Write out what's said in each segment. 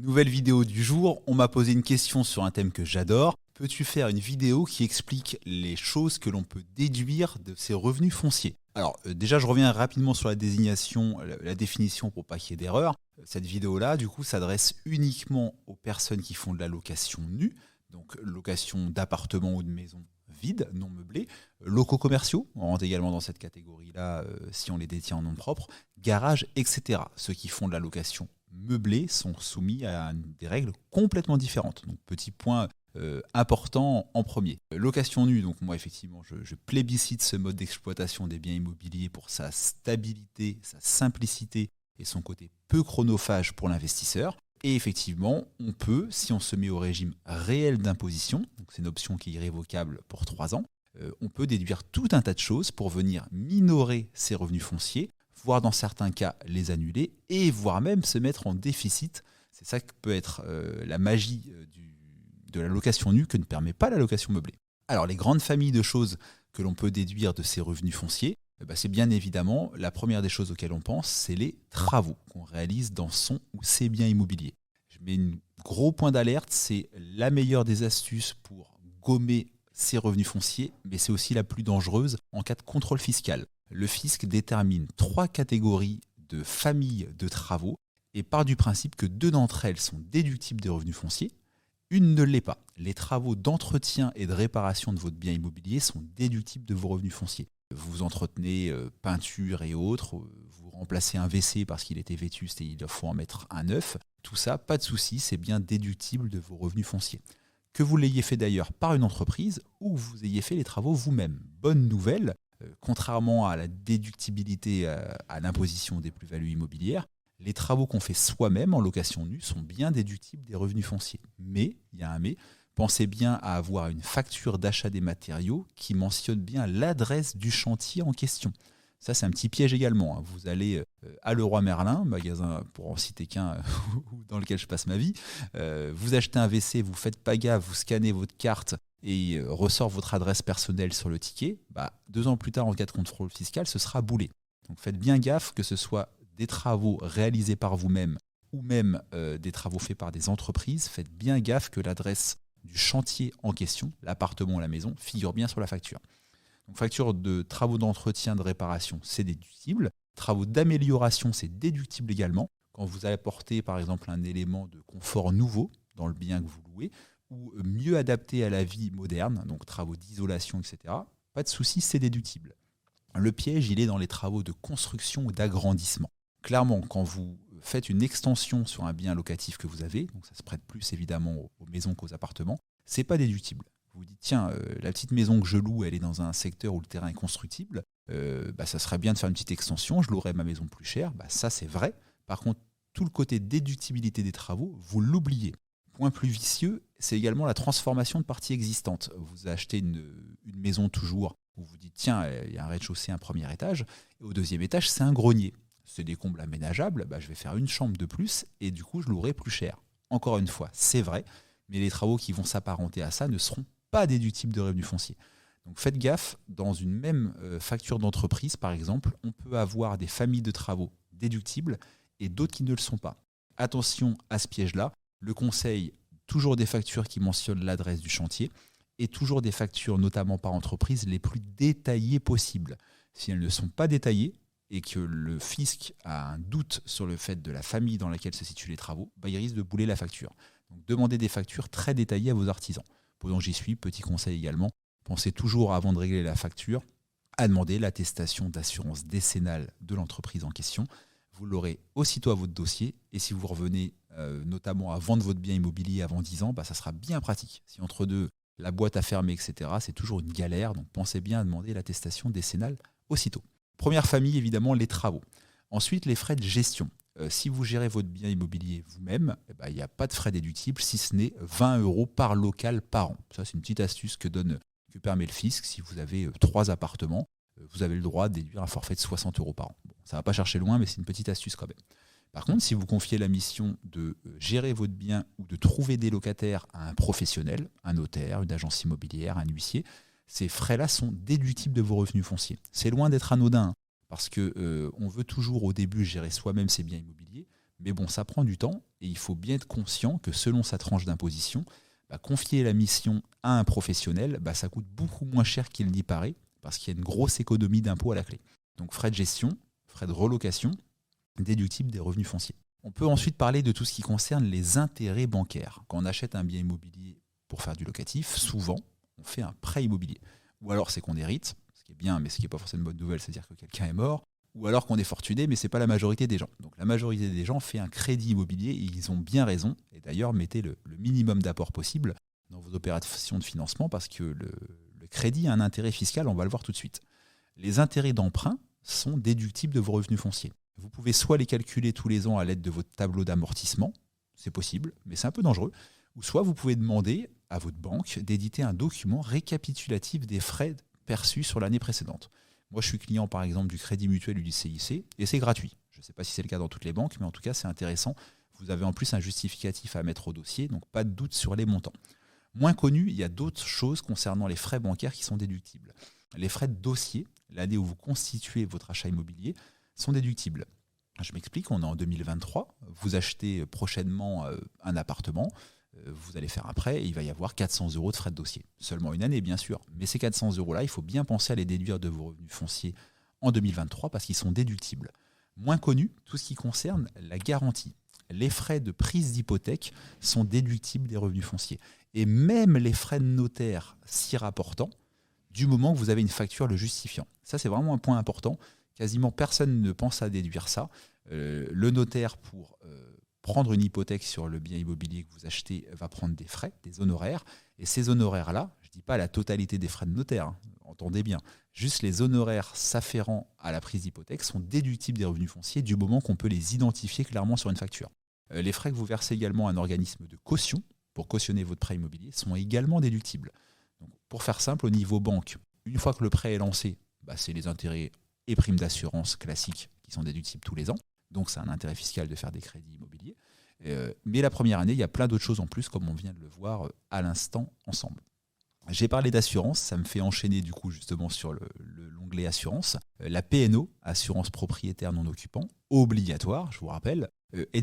Nouvelle vidéo du jour, on m'a posé une question sur un thème que j'adore. Peux-tu faire une vidéo qui explique les choses que l'on peut déduire de ses revenus fonciers? Alors déjà je reviens rapidement sur la désignation, la définition pour pas qu'il y ait d'erreur. Cette vidéo-là, du coup, s'adresse uniquement aux personnes qui font de la location nue, donc location d'appartements ou de maisons vides, non meublés, locaux commerciaux, on rentre également dans cette catégorie-là si on les détient en nom propre, garages, etc. Ceux qui font de la location meublés sont soumis à des règles complètement différentes. Donc petit point important en premier. Location nue, donc moi effectivement je plébiscite ce mode d'exploitation des biens immobiliers pour sa stabilité, sa simplicité et son côté peu chronophage pour l'investisseur. Et effectivement, on peut, si on se met au régime réel d'imposition, donc c'est une option qui est irrévocable pour 3 ans, on peut déduire tout un tas de choses pour venir minorer ses revenus fonciers, voire dans certains cas les annuler, et voire même se mettre en déficit. C'est ça que peut être la magie de la location nue que ne permet pas la location meublée. Alors les grandes familles de choses que l'on peut déduire de ces revenus fonciers, c'est bien évidemment, la première des choses auxquelles on pense, c'est les travaux qu'on réalise dans son ou ses biens immobiliers. Je mets un gros point d'alerte, c'est la meilleure des astuces pour gommer ces revenus fonciers, mais c'est aussi la plus dangereuse en cas de contrôle fiscal. Le fisc détermine 3 catégories de familles de travaux et part du principe que 2 d'entre elles sont déductibles des revenus fonciers, une ne l'est pas. Les travaux d'entretien et de réparation de votre bien immobilier sont déductibles de vos revenus fonciers. Vous entretenez peinture et autres, vous remplacez un WC parce qu'il était vétuste et il faut en mettre un neuf. Tout ça, pas de souci, c'est bien déductible de vos revenus fonciers. Que vous l'ayez fait d'ailleurs par une entreprise ou que vous ayez fait les travaux vous-même. Bonne nouvelle, contrairement à la déductibilité à l'imposition des plus-values immobilières, les travaux qu'on fait soi-même en location nue sont bien déductibles des revenus fonciers. Mais, il y a un mais, pensez bien à avoir une facture d'achat des matériaux qui mentionne bien l'adresse du chantier en question. Ça, c'est un petit piège également. Vous allez à Leroy Merlin, magasin pour en citer qu'un dans lequel je passe ma vie, vous achetez un WC, vous faites pas gaffe, vous scannez votre carte et ressort votre adresse personnelle sur le ticket. 2 ans plus tard, en cas de contrôle fiscal, ce sera boulé. Donc faites bien gaffe que ce soit des travaux réalisés par vous-même ou même des travaux faits par des entreprises. Faites bien gaffe que l'adresse du chantier en question, l'appartement ou la maison, figure bien sur la facture. Donc facture de travaux d'entretien, de réparation, c'est déductible. Travaux d'amélioration, c'est déductible également. Quand vous apportez par exemple un élément de confort nouveau dans le bien que vous louez, ou mieux adapté à la vie moderne, donc travaux d'isolation, etc., pas de souci, c'est déductible. Le piège, il est dans les travaux de construction ou d'agrandissement. Clairement, quand vous faites une extension sur un bien locatif que vous avez, donc ça se prête plus évidemment aux maisons qu'aux appartements, c'est pas déductible. Vous vous dites, tiens, la petite maison que je loue, elle est dans un secteur où le terrain est constructible, ça serait bien de faire une petite extension, je louerais ma maison plus cher, ça c'est vrai. Par contre, tout le côté déductibilité des travaux, vous l'oubliez. Point plus vicieux, c'est également la transformation de parties existantes. Vous achetez une maison toujours où vous dites, tiens, il y a un rez-de-chaussée, un premier étage, et au 2e étage, c'est un grenier. C'est des combles aménageables, je vais faire une chambre de plus et du coup je louerai plus cher. Encore une fois, c'est vrai, mais les travaux qui vont s'apparenter à ça ne seront pas déductibles de revenus fonciers. Donc faites gaffe, dans une même facture d'entreprise par exemple, on peut avoir des familles de travaux déductibles et d'autres qui ne le sont pas. Attention à ce piège-là, le conseil, toujours des factures qui mentionnent l'adresse du chantier et toujours des factures, notamment par entreprise, les plus détaillées possibles. Si elles ne sont pas détaillées, et que le fisc a un doute sur le fait de la famille dans laquelle se situent les travaux, il risque de bouler la facture. Donc demandez des factures très détaillées à vos artisans. Pendant que j'y suis, petit conseil également, pensez toujours avant de régler la facture à demander l'attestation d'assurance décennale de l'entreprise en question. Vous l'aurez aussitôt à votre dossier et si vous revenez notamment à vendre votre bien immobilier avant 10 ans, ça sera bien pratique. Si entre deux, la boîte à fermer, etc., c'est toujours une galère, donc pensez bien à demander l'attestation décennale aussitôt. Première famille, évidemment, les travaux. Ensuite, les frais de gestion. Si vous gérez votre bien immobilier vous-même, il n'y a pas de frais déductibles, si ce n'est 20 € par local par an. Ça, c'est une petite astuce que permet le fisc. Si vous avez 3 appartements, vous avez le droit de déduire un forfait de 60 € par an. Bon, ça ne va pas chercher loin, mais c'est une petite astuce quand même. Par contre, si vous confiez la mission de gérer votre bien ou de trouver des locataires à un professionnel, un notaire, une agence immobilière, un huissier, ces frais-là sont déductibles de vos revenus fonciers. C'est loin d'être anodin, parce qu'on veut toujours au début gérer soi-même ses biens immobiliers, Mais bon, ça prend du temps et il faut bien être conscient que selon sa tranche d'imposition, confier la mission à un professionnel, ça coûte beaucoup moins cher qu'il n'y paraît parce qu'il y a une grosse économie d'impôts à la clé. Donc frais de gestion, frais de relocation, déductibles des revenus fonciers. On peut ensuite parler de tout ce qui concerne les intérêts bancaires. Quand on achète un bien immobilier pour faire du locatif, souvent, on fait un prêt immobilier. Ou alors c'est qu'on hérite, ce qui est bien, mais ce qui n'est pas forcément une bonne nouvelle, c'est-à-dire que quelqu'un est mort. Ou alors qu'on est fortuné, mais ce n'est pas la majorité des gens. Donc la majorité des gens fait un crédit immobilier et ils ont bien raison. Et d'ailleurs, mettez le minimum d'apport possible dans vos opérations de financement parce que le crédit a un intérêt fiscal, on va le voir tout de suite. Les intérêts d'emprunt sont déductibles de vos revenus fonciers. Vous pouvez soit les calculer tous les ans à l'aide de votre tableau d'amortissement, c'est possible, mais c'est un peu dangereux, ou soit vous pouvez demander à votre banque d'éditer un document récapitulatif des frais perçus sur l'année précédente. Moi, je suis client, par exemple, du Crédit Mutuel ou du CIC, et c'est gratuit. Je ne sais pas si c'est le cas dans toutes les banques, mais en tout cas, c'est intéressant. Vous avez en plus un justificatif à mettre au dossier, donc pas de doute sur les montants. Moins connu, il y a d'autres choses concernant les frais bancaires qui sont déductibles. Les frais de dossier, l'année où vous constituez votre achat immobilier, sont déductibles. Je m'explique, on est en 2023, vous achetez prochainement un appartement, vous allez faire un prêt et il va y avoir 400 € de frais de dossier. Seulement une année, bien sûr. Mais ces 400 € là, il faut bien penser à les déduire de vos revenus fonciers en 2023 parce qu'ils sont déductibles. Moins connu, tout ce qui concerne la garantie. Les frais de prise d'hypothèque sont déductibles des revenus fonciers. Et même les frais de notaire s'y rapportant, du moment que vous avez une facture le justifiant. Ça, c'est vraiment un point important. Quasiment personne ne pense à déduire ça. Le notaire, pour prendre une hypothèque sur le bien immobilier que vous achetez, va prendre des frais, des honoraires. Et ces honoraires-là, je ne dis pas la totalité des frais de notaire, hein, entendez bien, juste les honoraires s'afférents à la prise d'hypothèque sont déductibles des revenus fonciers du moment qu'on peut les identifier clairement sur une facture. Les frais que vous versez également à un organisme de caution, pour cautionner votre prêt immobilier, sont également déductibles. Donc, pour faire simple, au niveau banque, une fois que le prêt est lancé, c'est les intérêts et primes d'assurance classiques qui sont déductibles tous les ans. Donc c'est un intérêt fiscal de faire des crédits immobiliers. Mais la première année, il y a plein d'autres choses en plus, comme on vient de le voir à l'instant ensemble. J'ai parlé d'assurance, ça me fait enchaîner du coup justement sur l'onglet assurance. La PNO, assurance propriétaire non occupant, obligatoire, je vous rappelle, est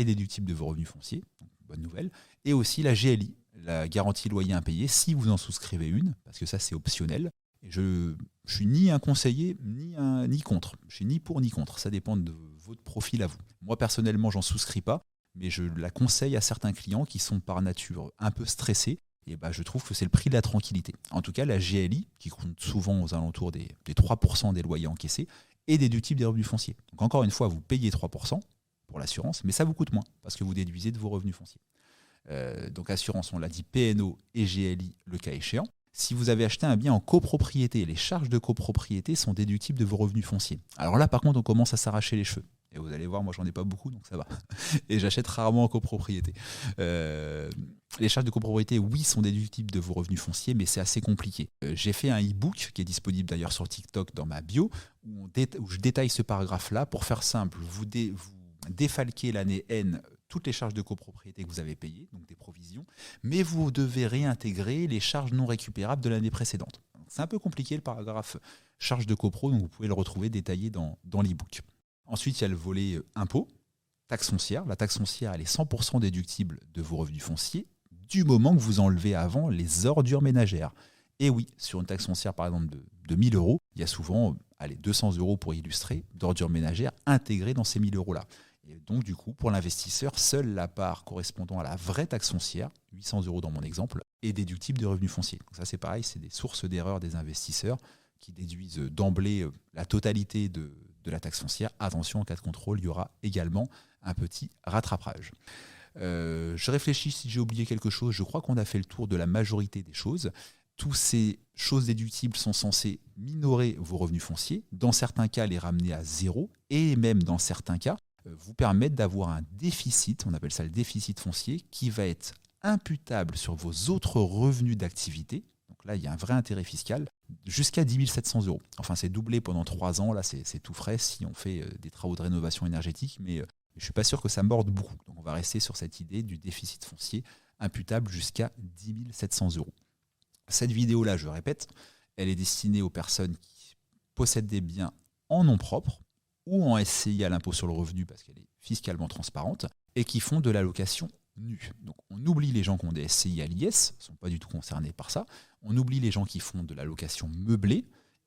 déductible de vos revenus fonciers, donc bonne nouvelle. Et aussi la GLI, la garantie loyer impayé, si vous en souscrivez une, parce que ça c'est optionnel. Et je suis ni un conseiller, ni contre. Je suis ni pour ni contre. Ça dépend de votre profil à vous. Moi, personnellement, j'en souscris pas, mais je la conseille à certains clients qui sont par nature un peu stressés. Et je trouve que c'est le prix de la tranquillité. En tout cas, la GLI, qui compte souvent aux alentours des 3% des loyers encaissés, est déductible des revenus fonciers. Donc encore une fois, vous payez 3% pour l'assurance, mais ça vous coûte moins, parce que vous déduisez de vos revenus fonciers. Donc assurance, on l'a dit, PNO et GLI, le cas échéant. Si vous avez acheté un bien en copropriété, les charges de copropriété sont déductibles de vos revenus fonciers. Alors là, par contre, on commence à s'arracher les cheveux. Et vous allez voir, moi, j'en ai pas beaucoup, donc ça va. Et j'achète rarement en copropriété. Les charges de copropriété, oui, sont déductibles de vos revenus fonciers, mais c'est assez compliqué. J'ai fait un e-book, qui est disponible d'ailleurs sur TikTok dans ma bio, où je détaille ce paragraphe-là. Pour faire simple, vous défalquez l'année N toutes les charges de copropriété que vous avez payées, donc des provisions, mais vous devez réintégrer les charges non récupérables de l'année précédente. C'est un peu compliqué le paragraphe charges de copro, donc vous pouvez le retrouver détaillé dans l'e-book. Ensuite, il y a le volet impôt, taxe foncière. La taxe foncière, elle est 100% déductible de vos revenus fonciers, du moment que vous enlevez avant les ordures ménagères. Et oui, sur une taxe foncière, par exemple, de 1 000 €, il y a souvent 200 € pour illustrer d'ordures ménagères intégrées dans ces 1 000 € là. Et donc, du coup, pour l'investisseur, seule la part correspondant à la vraie taxe foncière, 800 € dans mon exemple, est déductible de revenus fonciers. Donc ça, c'est pareil, c'est des sources d'erreur des investisseurs qui déduisent d'emblée la totalité de la taxe foncière. Attention, en cas de contrôle, il y aura également un petit rattrapage. Je réfléchis si j'ai oublié quelque chose. Je crois qu'on a fait le tour de la majorité des choses. Toutes ces choses déductibles sont censées minorer vos revenus fonciers, dans certains cas les ramener à zéro, et même dans certains cas, vous permettre d'avoir un déficit, on appelle ça le déficit foncier, qui va être imputable sur vos autres revenus d'activité. Donc là, il y a un vrai intérêt fiscal, jusqu'à 10 700 €. Enfin, c'est doublé pendant 3 ans, là c'est tout frais si on fait des travaux de rénovation énergétique, mais je ne suis pas sûr que ça morde beaucoup. Donc on va rester sur cette idée du déficit foncier imputable jusqu'à 10 700 €. Cette vidéo-là, je répète, elle est destinée aux personnes qui possèdent des biens en nom propre, ou en SCI à l'impôt sur le revenu parce qu'elle est fiscalement transparente et qui font de la location nue. Donc on oublie les gens qui ont des SCI à l'IS, ne sont pas du tout concernés par ça. On oublie les gens qui font de la location meublée.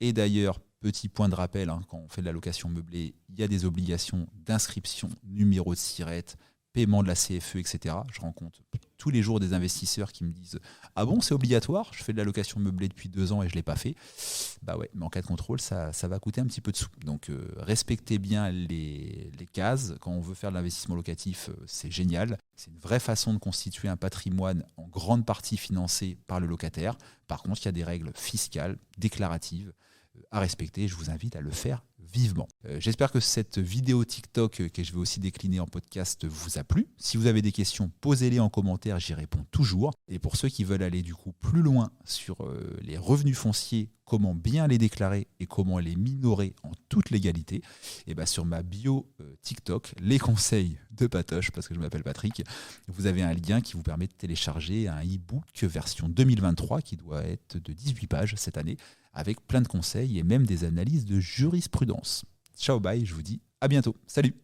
Et d'ailleurs, petit point de rappel, quand on fait de la location meublée, il y a des obligations d'inscription, numéro de SIRET, paiement de la CFE, etc. Je rencontre tous les jours des investisseurs qui me disent « Ah bon, c'est obligatoire? Je fais de la location meublée depuis 2 ans et je ne l'ai pas fait. » Bah ouais, mais en cas de contrôle, ça va coûter un petit peu de sous. Donc respectez bien les cases. Quand on veut faire de l'investissement locatif, c'est génial. C'est une vraie façon de constituer un patrimoine en grande partie financé par le locataire. Par contre, il y a des règles fiscales, déclaratives à respecter. Je vous invite à le faire vivement. J'espère que cette vidéo TikTok que je vais aussi décliner en podcast vous a plu. Si vous avez des questions, posez-les en commentaire, j'y réponds toujours. Et pour ceux qui veulent aller du coup plus loin sur les revenus fonciers, comment bien les déclarer et comment les minorer en toute légalité, et bien sur ma bio TikTok, les conseils de Patoche, parce que je m'appelle Patrick, vous avez un lien qui vous permet de télécharger un e-book version 2023 qui doit être de 18 pages cette année, avec plein de conseils et même des analyses de jurisprudence. Ciao, bye, je vous dis à bientôt. Salut!